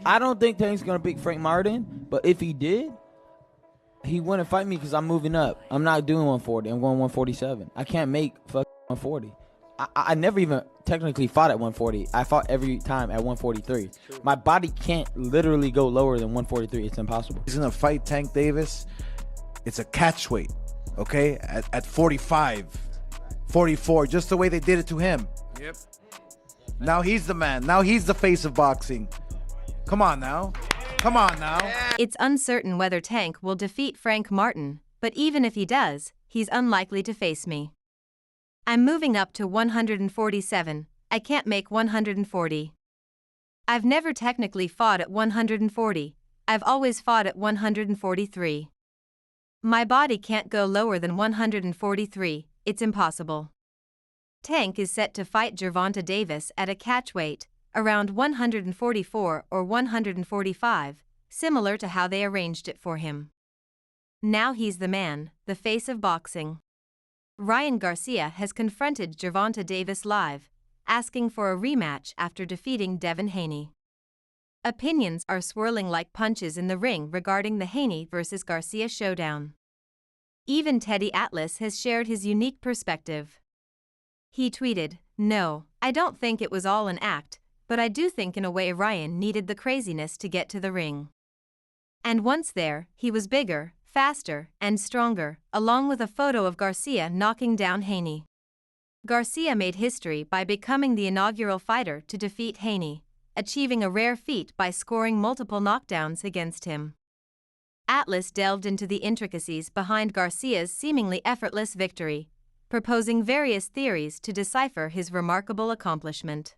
I don't think Tank's gonna beat Frank Martin, but if he did, he wouldn't fight me because I'm moving up. I'm not doing 140. I'm going 147. I can't make 140. I never even technically fought at 140. I fought every time at 143. My body can't literally go lower than 143. It's impossible. He's gonna fight Tank Davis. It's a catch weight, okay? At 45, 44, just the way they did it to him. Yep. Now he's the man. Now he's the face of boxing. Come on now. Come on now. It's uncertain whether Tank will defeat Frank Martin, but even if he does, he's unlikely to face me. I'm moving up to 147. I can't make 140. I've never technically fought at 140. I've always fought at 143. My body can't go lower than 143. It's impossible. Tank is set to fight Gervonta Davis at a catchweight, around 144 or 145, similar to how they arranged it for him. Now he's the man, the face of boxing. Ryan Garcia has confronted Gervonta Davis live, asking for a rematch after defeating Devin Haney. Opinions are swirling like punches in the ring regarding the Haney vs. Garcia showdown. Even Teddy Atlas has shared his unique perspective. He tweeted, "No, I don't think it was all an act, but I do think in a way Ryan needed the craziness to get to the ring. And once there, he was bigger, faster, and stronger," along with a photo of Garcia knocking down Haney. Garcia made history by becoming the inaugural fighter to defeat Haney, achieving a rare feat by scoring multiple knockdowns against him. Atlas delved into the intricacies behind Garcia's seemingly effortless victory, proposing various theories to decipher his remarkable accomplishment.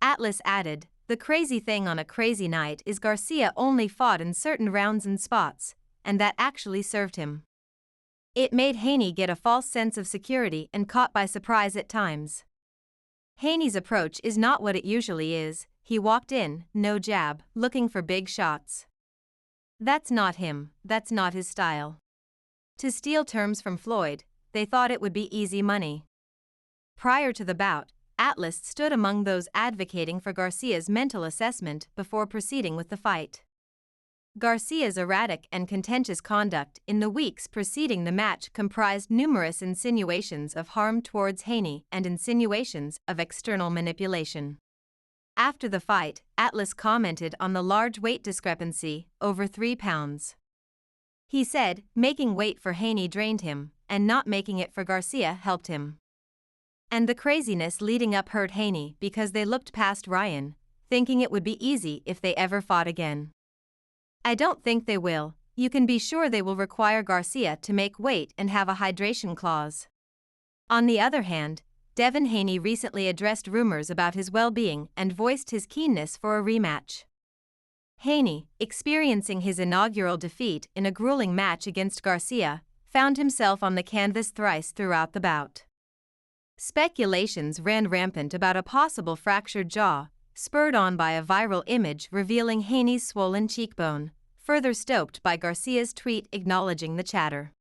Atlas added, "The crazy thing on a crazy night is Garcia only fought in certain rounds and spots, and that actually served him. It made Haney get a false sense of security and caught by surprise at times. Haney's approach is not what it usually is. He walked in, no jab, looking for big shots. That's not him, that's not his style." To steal terms from Floyd, they thought it would be easy money. Prior to the bout, Atlas stood among those advocating for Garcia's mental assessment before proceeding with the fight. Garcia's erratic and contentious conduct in the weeks preceding the match comprised numerous insinuations of harm towards Haney and insinuations of external manipulation. After the fight, Atlas commented on the large weight discrepancy, over 3 pounds. He said, "Making weight for Haney drained him, and not making it for Garcia helped him. And the craziness leading up hurt Haney because they looked past Ryan, thinking it would be easy if they ever fought again. I don't think they will. You can be sure they will require Garcia to make weight and have a hydration clause." On the other hand, Devin Haney recently addressed rumors about his well-being and voiced his keenness for a rematch. Haney, experiencing his inaugural defeat in a grueling match against Garcia, found himself on the canvas thrice throughout the bout. Speculations ran rampant about a possible fractured jaw, spurred on by a viral image revealing Haney's swollen cheekbone, further stoked by Garcia's tweet acknowledging the chatter.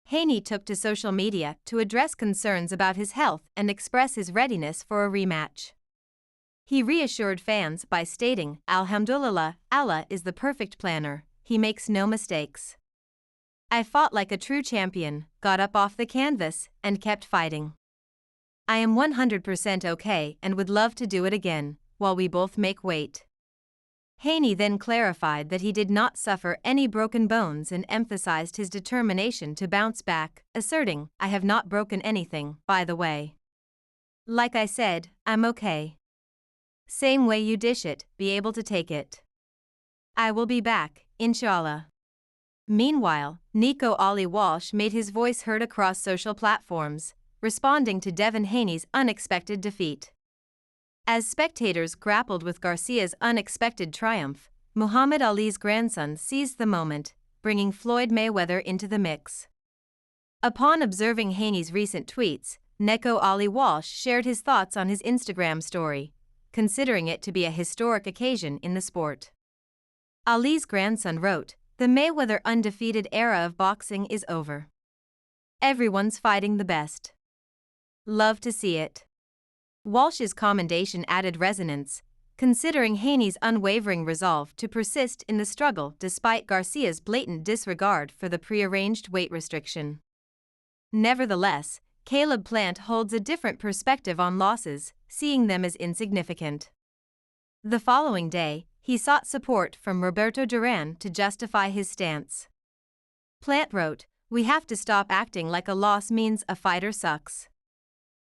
Haney took to social media to address concerns about his health and express his readiness for a rematch. He reassured fans by stating, "Alhamdulillah, Allah is the perfect planner, he makes no mistakes. I fought like a true champion, got up off the canvas, and kept fighting. I am 100% okay and would love to do it again, while we both make weight." Haney then clarified that he did not suffer any broken bones and emphasized his determination to bounce back, asserting, "I have not broken anything, by the way. Like I said, I'm okay. Same way you dish it, be able to take it. I will be back, inshallah." Meanwhile, Nico Ali Walsh made his voice heard across social platforms, responding to Devin Haney's unexpected defeat. As spectators grappled with Garcia's unexpected triumph, Muhammad Ali's grandson seized the moment, bringing Floyd Mayweather into the mix. Upon observing Haney's recent tweets, Nico Ali Walsh shared his thoughts on his Instagram story, considering it to be a historic occasion in the sport. Ali's grandson wrote, "The Mayweather undefeated era of boxing is over. Everyone's fighting the best. Love to see it." Walsh's commendation added resonance, considering Haney's unwavering resolve to persist in the struggle despite Garcia's blatant disregard for the prearranged weight restriction. Nevertheless, Caleb Plant holds a different perspective on losses, seeing them as insignificant. The following day, he sought support from Roberto Duran to justify his stance. Plant wrote, "We have to stop acting like a loss means a fighter sucks.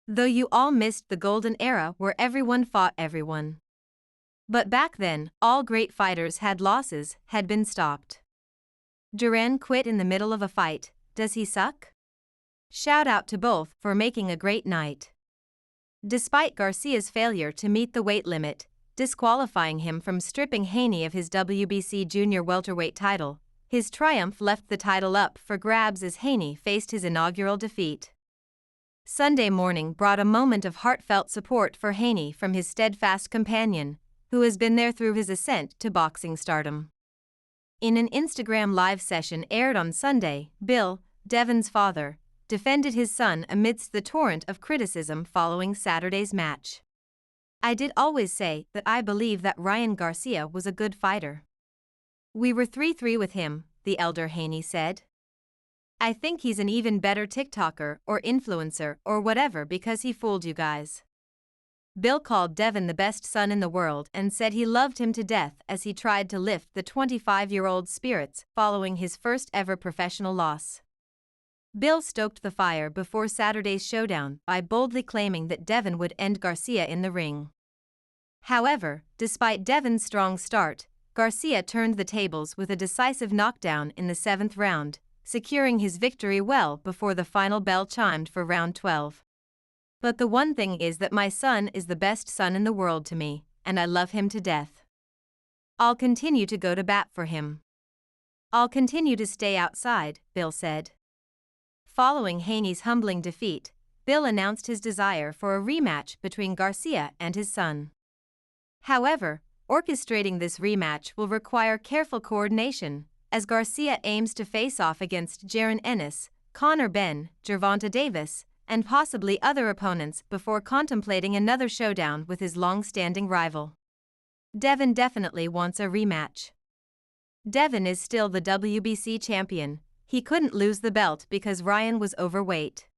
Though you all missed the golden era where everyone fought everyone. But back then, all great fighters had losses, had been stopped. Duran quit in the middle of a fight, does he suck? Shout out to both for making a great night." Despite Garcia's failure to meet the weight limit, disqualifying him from stripping Haney of his WBC junior welterweight title, his triumph left the title up for grabs as Haney faced his inaugural defeat. Sunday morning brought a moment of heartfelt support for Haney from his steadfast companion, who has been there through his ascent to boxing stardom. In an Instagram live session aired on Sunday, Bill, Devin's father, defended his son amidst the torrent of criticism following Saturday's match. "I did always say that I believe that Ryan Garcia was a good fighter. We were 3-3 with him," the elder Haney said. "I think he's an even better TikToker or influencer or whatever because he fooled you guys." Bill called Devin the best son in the world and said he loved him to death as he tried to lift the 25-year-old's spirits following his first ever professional loss. Bill stoked the fire before Saturday's showdown by boldly claiming that Devin would end Garcia in the ring. However, despite Devin's strong start, Garcia turned the tables with a decisive knockdown in the 7th round, securing his victory well before the final bell chimed for round 12. "But the one thing is that my son is the best son in the world to me, and I love him to death. I'll continue to go to bat for him. I'll continue to stay outside," Bill said. Following Haney's humbling defeat, Bill announced his desire for a rematch between Garcia and his son. However, orchestrating this rematch will require careful coordination, as Garcia aims to face off against Jaron Ennis, Conor Benn, Gervonta Davis, and possibly other opponents before contemplating another showdown with his long-standing rival. Devin definitely wants a rematch. Devin is still the WBC champion. He couldn't lose the belt because Ryan was overweight.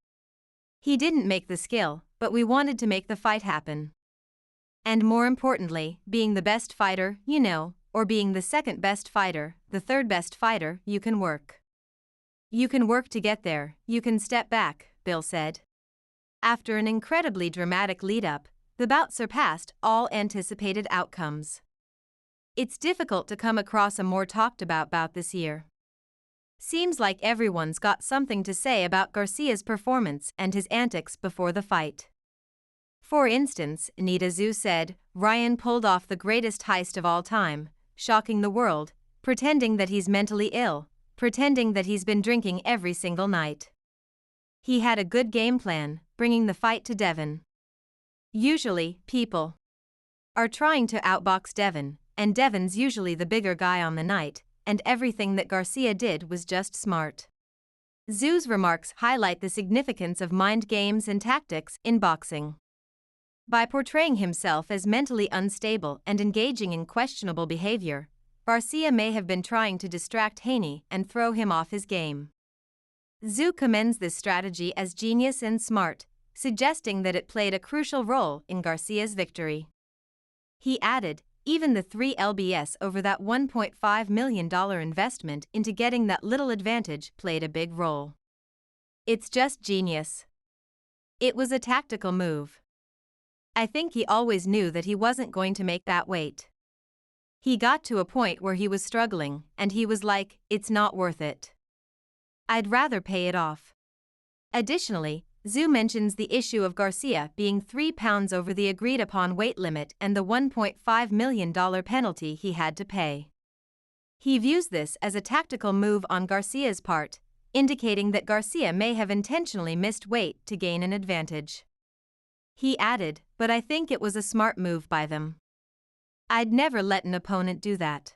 He didn't make the skill, but we wanted to make the fight happen. And more importantly, being the best fighter, or being the second best fighter, the third best fighter, you can work. You can work to get there, you can step back, Bill said. After an incredibly dramatic lead-up, the bout surpassed all anticipated outcomes. It's difficult to come across a more talked-about bout this year. Seems like everyone's got something to say about Garcia's performance and his antics before the fight. For instance, Nita Zhu said, "Ryan pulled off the greatest heist of all time, shocking the world, pretending that he's mentally ill, pretending that he's been drinking every single night. He had a good game plan, bringing the fight to Devin. Usually, people are trying to outbox Devin, and Devin's usually the bigger guy on the night, and everything that Garcia did was just smart." Zhu's remarks highlight the significance of mind games and tactics in boxing. By portraying himself as mentally unstable and engaging in questionable behavior, Garcia may have been trying to distract Haney and throw him off his game. Zhu commends this strategy as genius and smart, suggesting that it played a crucial role in Garcia's victory. He added, "Even the 3 lbs over that $1.5 million investment into getting that little advantage played a big role. It's just genius. It was a tactical move. I think he always knew that he wasn't going to make that weight. He got to a point where he was struggling, and he was like, it's not worth it. I'd rather pay it off." Additionally, Zhu mentions the issue of Garcia being 3 pounds over the agreed-upon weight limit and the $1.5 million penalty he had to pay. He views this as a tactical move on Garcia's part, indicating that Garcia may have intentionally missed weight to gain an advantage. He added, "But I think it was a smart move by them. I'd never let an opponent do that.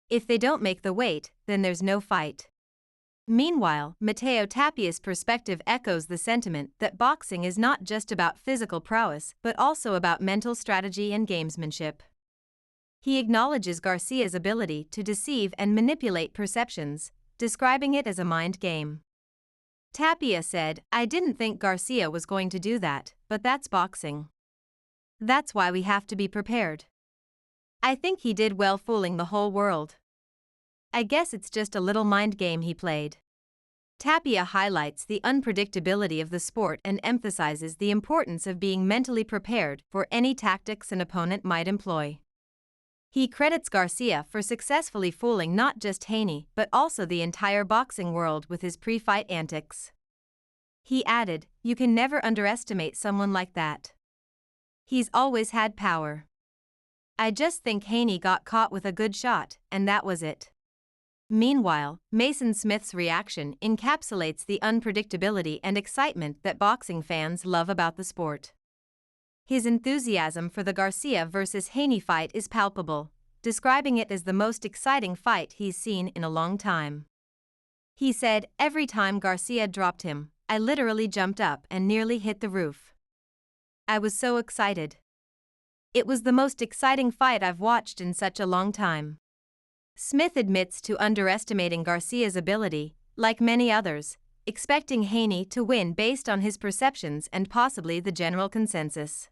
If they don't make the weight, then there's no fight. Meanwhile, Matteo Tapia's perspective echoes the sentiment that boxing is not just about physical prowess but also about mental strategy and gamesmanship. He acknowledges Garcia's ability to deceive and manipulate perceptions, describing it as a mind game. Tapia said, "I didn't think Garcia was going to do that, but that's boxing. That's why we have to be prepared. I think he did well fooling the whole world. I guess it's just a little mind game he played." Tapia highlights the unpredictability of the sport and emphasizes the importance of being mentally prepared for any tactics an opponent might employ. He credits Garcia for successfully fooling not just Haney but also the entire boxing world with his pre-fight antics. He added, "You can never underestimate someone like that. He's always had power. I just think Haney got caught with a good shot, and that was it." Meanwhile, Mason Smith's reaction encapsulates the unpredictability and excitement that boxing fans love about the sport. His enthusiasm for the Garcia vs. Haney fight is palpable, describing it as the most exciting fight he's seen in a long time. He said, "Every time Garcia dropped him, I literally jumped up and nearly hit the roof. I was so excited. It was the most exciting fight I've watched in such a long time." Smith admits to underestimating Garcia's ability, like many others, expecting Haney to win based on his perceptions and possibly the general consensus.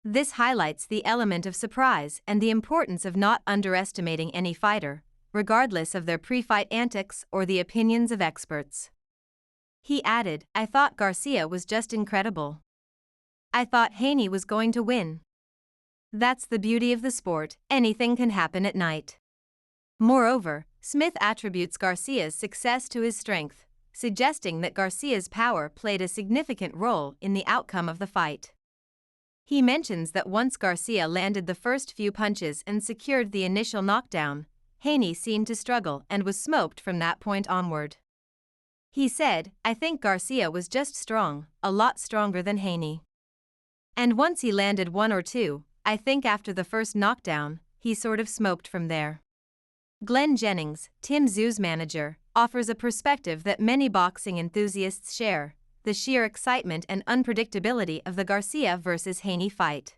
This highlights the element of surprise and the importance of not underestimating any fighter, regardless of their pre-fight antics or the opinions of experts. He added, "I thought Garcia was just incredible. I thought Haney was going to win. That's the beauty of the sport, anything can happen at night." Moreover, Smith attributes Garcia's success to his strength, suggesting that Garcia's power played a significant role in the outcome of the fight. He mentions that once Garcia landed the first few punches and secured the initial knockdown, Haney seemed to struggle and was smoked from that point onward. He said, "I think Garcia was just strong, a lot stronger than Haney. And once he landed one or two, I think after the first knockdown, he sort of smoked from there." Glenn Jennings, Tim Tszew's manager, offers a perspective that many boxing enthusiasts share: the sheer excitement and unpredictability of the Garcia vs. Haney fight.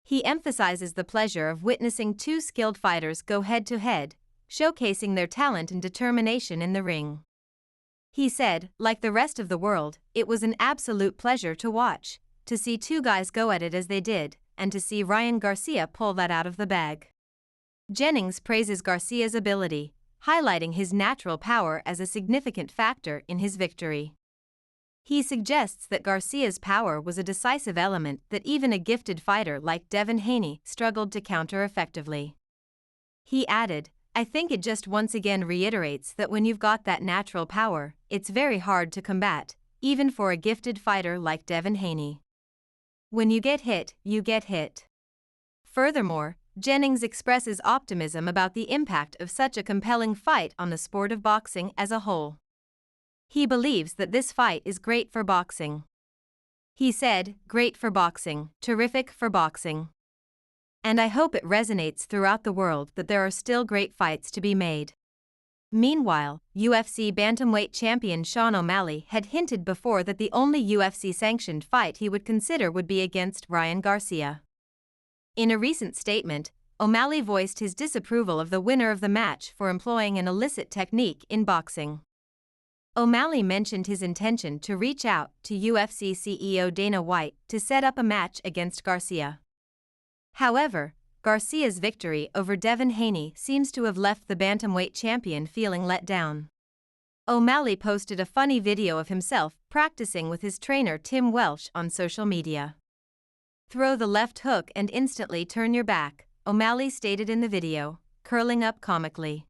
He emphasizes the pleasure of witnessing two skilled fighters go head-to-head, showcasing their talent and determination in the ring. He said, "Like the rest of the world, it was an absolute pleasure to watch, to see two guys go at it as they did, and to see Ryan Garcia pull that out of the bag." Jennings praises Garcia's ability, highlighting his natural power as a significant factor in his victory. He suggests that Garcia's power was a decisive element that even a gifted fighter like Devin Haney struggled to counter effectively. He added, "I think it just once again reiterates that when you've got that natural power, it's very hard to combat, even for a gifted fighter like Devin Haney. When you get hit, you get hit." Furthermore, Jennings expresses optimism about the impact of such a compelling fight on the sport of boxing as a whole. He believes that this fight is great for boxing. He said, "Great for boxing, terrific for boxing. And I hope it resonates throughout the world that there are still great fights to be made." Meanwhile, UFC bantamweight champion Sean O'Malley had hinted before that the only UFC-sanctioned fight he would consider would be against Ryan Garcia. In a recent statement, O'Malley voiced his disapproval of the winner of the match for employing an illicit technique in boxing. O'Malley mentioned his intention to reach out to UFC CEO Dana White to set up a match against Garcia. However, Garcia's victory over Devin Haney seems to have left the bantamweight champion feeling let down. O'Malley posted a funny video of himself practicing with his trainer Tim Welsh on social media. "Throw the left hook and instantly turn your back," O'Malley stated in the video, curling up comically.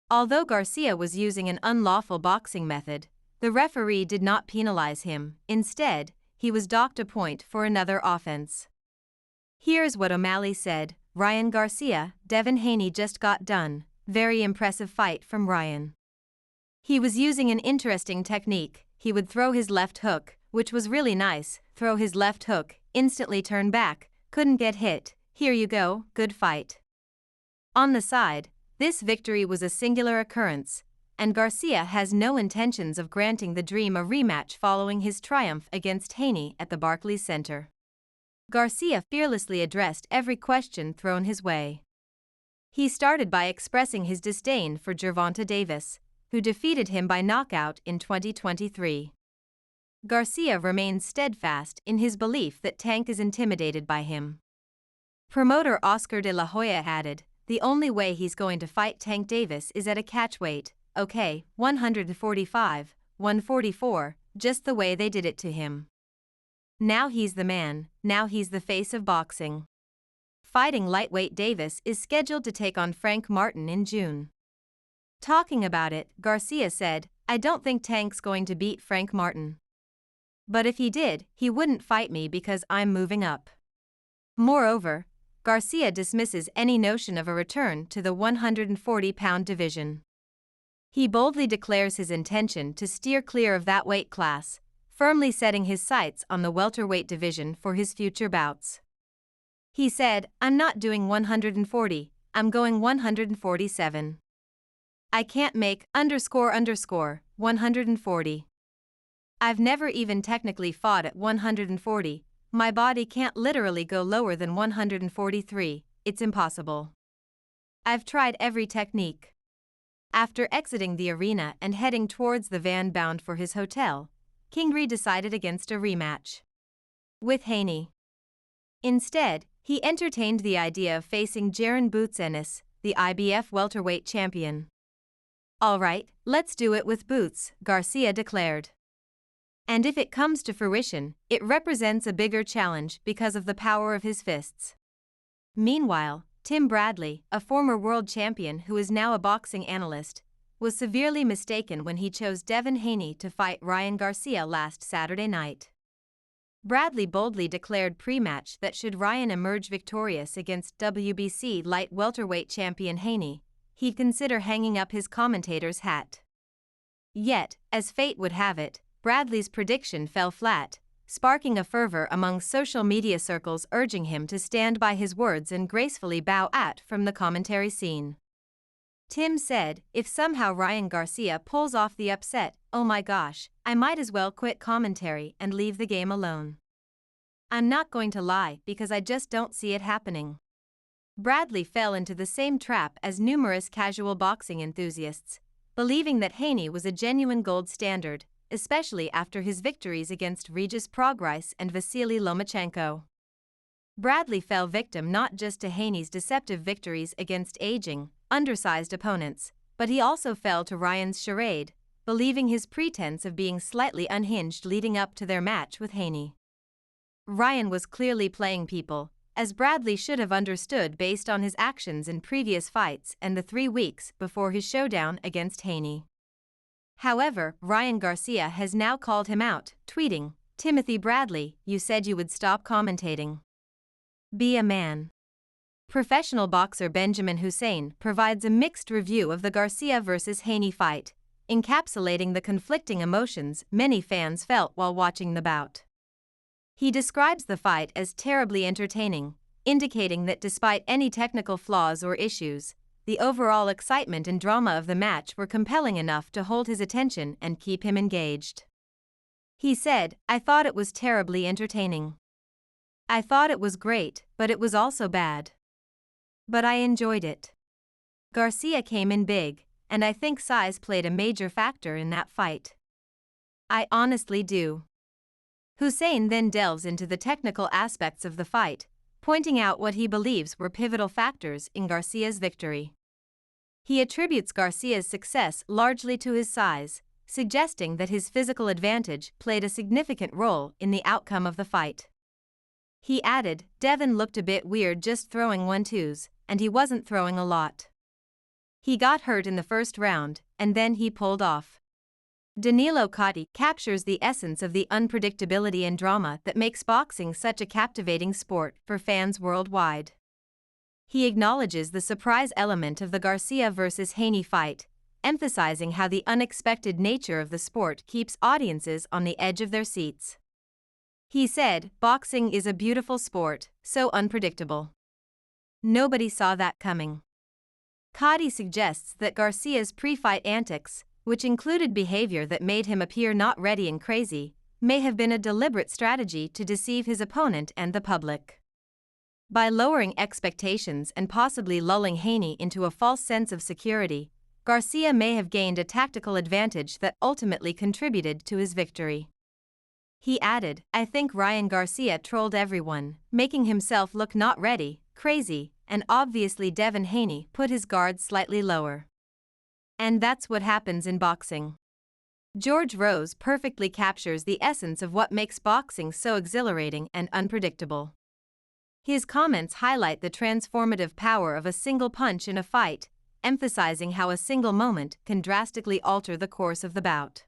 Although Garcia was using an unlawful boxing method, the referee did not penalize him. Instead, he was docked a point for another offense. Here's what O'Malley said: "Ryan Garcia, Devin Haney just got done. Very impressive fight from Ryan. He was using an interesting technique. He would throw his left hook, which was really nice, throw his left hook, instantly turn back, couldn't get hit. Here you go, good fight." On the side, this victory was a singular occurrence. and Garcia has no intentions of granting the Dream a rematch following his triumph against Haney at the Barclays Center. Garcia fearlessly addressed every question thrown his way. He started by expressing his disdain for Gervonta Davis, who defeated him by knockout in 2023. Garcia remains steadfast in his belief that Tank is intimidated by him. Promoter Oscar de la Hoya added, "The only way he's going to fight Tank Davis is at a catchweight, okay, 145, 144, just the way they did it to him. Now he's the man, now he's the face of boxing." Fighting lightweight Davis is scheduled to take on Frank Martin in June. Talking about it, Garcia said, "I don't think Tank's going to beat Frank Martin. But if he did, he wouldn't fight me because I'm moving up." Moreover, Garcia dismisses any notion of a return to the 140-pound division. He boldly declares his intention to steer clear of that weight class, firmly setting his sights on the welterweight division for his future bouts. He said, "I'm not doing 140, I'm going 147. I can't make __140. I've never even technically fought at 140, my body can't literally go lower than 143, it's impossible. I've tried every technique." After exiting the arena and heading towards the van bound for his hotel, Kingery decided against a rematch with Haney. Instead, he entertained the idea of facing Jaron Boots Ennis, the IBF welterweight champion. "All right, let's do it with Boots," Garcia declared. "And if it comes to fruition, it represents a bigger challenge because of the power of his fists." Meanwhile, Tim Bradley, a former world champion who is now a boxing analyst, was severely mistaken when he chose Devin Haney to fight Ryan Garcia last Saturday night. Bradley boldly declared pre-match that should Ryan emerge victorious against WBC light welterweight champion Haney, he'd consider hanging up his commentator's hat. Yet, as fate would have it, Bradley's prediction fell flat, sparking a fervor among social media circles urging him to stand by his words and gracefully bow out from the commentary scene. Tim said, "If somehow Ryan Garcia pulls off the upset, oh my gosh, I might as well quit commentary and leave the game alone. I'm not going to lie because I just don't see it happening." Bradley fell into the same trap as numerous casual boxing enthusiasts, believing that Haney was a genuine gold standard, especially after his victories against Regis Prograis and Vasily Lomachenko. Bradley fell victim not just to Haney's deceptive victories against aging, undersized opponents, but he also fell to Ryan's charade, believing his pretense of being slightly unhinged leading up to their match with Haney. Ryan was clearly playing people, as Bradley should have understood based on his actions in previous fights and the 3 weeks before his showdown against Haney. However, Ryan Garcia has now called him out, tweeting, "Timothy Bradley, you said you would stop commentating. Be a man." Professional boxer Benjamin Hussein provides a mixed review of the Garcia vs. Haney fight, encapsulating the conflicting emotions many fans felt while watching the bout. He describes the fight as terribly entertaining, indicating that despite any technical flaws or issues, the overall excitement and drama of the match were compelling enough to hold his attention and keep him engaged. He said, "I thought it was terribly entertaining. I thought it was great, but it was also bad. But I enjoyed it." Garcia came in big, and I think size played a major factor in that fight. "I honestly do." Hussein then delves into the technical aspects of the fight, pointing out what he believes were pivotal factors in Garcia's victory. He attributes Garcia's success largely to his size, suggesting that his physical advantage played a significant role in the outcome of the fight. He added, "Devin looked a bit weird just throwing 1-2s, and he wasn't throwing a lot. He got hurt in the first round, and then he pulled off." Danilo Cotti captures the essence of the unpredictability and drama that makes boxing such a captivating sport for fans worldwide. He acknowledges the surprise element of the Garcia vs. Haney fight, emphasizing how the unexpected nature of the sport keeps audiences on the edge of their seats. He said, "Boxing is a beautiful sport, so unpredictable. Nobody saw that coming." Cotti suggests that Garcia's pre-fight antics, which included behavior that made him appear not ready and crazy, may have been a deliberate strategy to deceive his opponent and the public. By lowering expectations and possibly lulling Haney into a false sense of security, Garcia may have gained a tactical advantage that ultimately contributed to his victory. He added, "I think Ryan Garcia trolled everyone, making himself look not ready, crazy, and obviously Devin Haney put his guard slightly lower." And that's what happens in boxing. George Rose perfectly captures the essence of what makes boxing so exhilarating and unpredictable. His comments highlight the transformative power of a single punch in a fight, emphasizing how a single moment can drastically alter the course of the bout.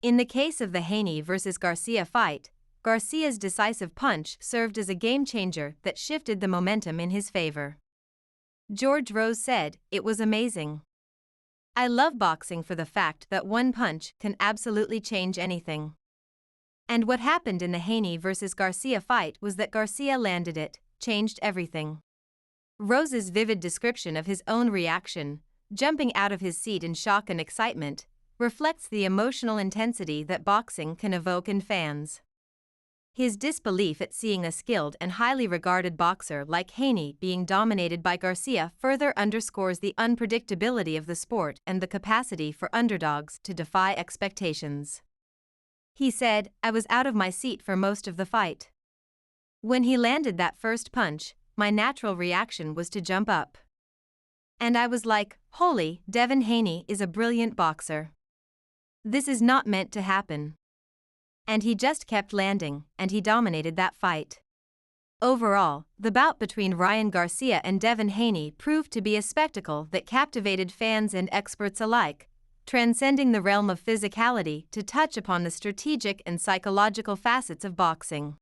In the case of the Haney vs. Garcia fight, Garcia's decisive punch served as a game-changer that shifted the momentum in his favor. George Rose said, "It was amazing. I love boxing for the fact that one punch can absolutely change anything." And what happened in the Haney vs. Garcia fight was that Garcia landed it, changed everything. Rose's vivid description of his own reaction, jumping out of his seat in shock and excitement, reflects the emotional intensity that boxing can evoke in fans. His disbelief at seeing a skilled and highly regarded boxer like Haney being dominated by Garcia further underscores the unpredictability of the sport and the capacity for underdogs to defy expectations. He said, "I was out of my seat for most of the fight. When he landed that first punch, my natural reaction was to jump up. And I was like, holy, Devin Haney is a brilliant boxer. This is not meant to happen." And he just kept landing, and he dominated that fight. Overall, the bout between Ryan Garcia and Devin Haney proved to be a spectacle that captivated fans and experts alike, transcending the realm of physicality to touch upon the strategic and psychological facets of boxing.